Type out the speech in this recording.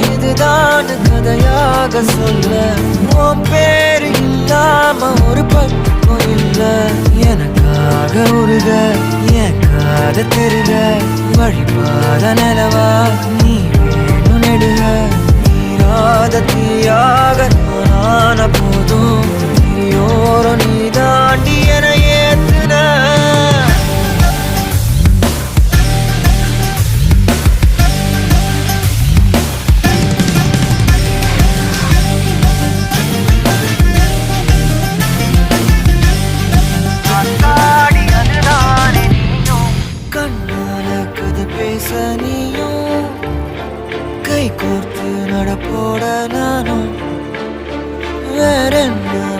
இதுதான் கதையாக சொல்ல உன் பேரு இல்லாம ஒரு பக்கம் இல்ல எனக்காக உருக என் காத திருக வழிபாத நிலவா நீ வேணும் நெடுக நீராத தீயாக நானான போதும் நீயோரம் நீ தாண்டி என ஏத்துன பேச நீயும் கை கோர்த்து நடப்போட நானும் வேற என்ன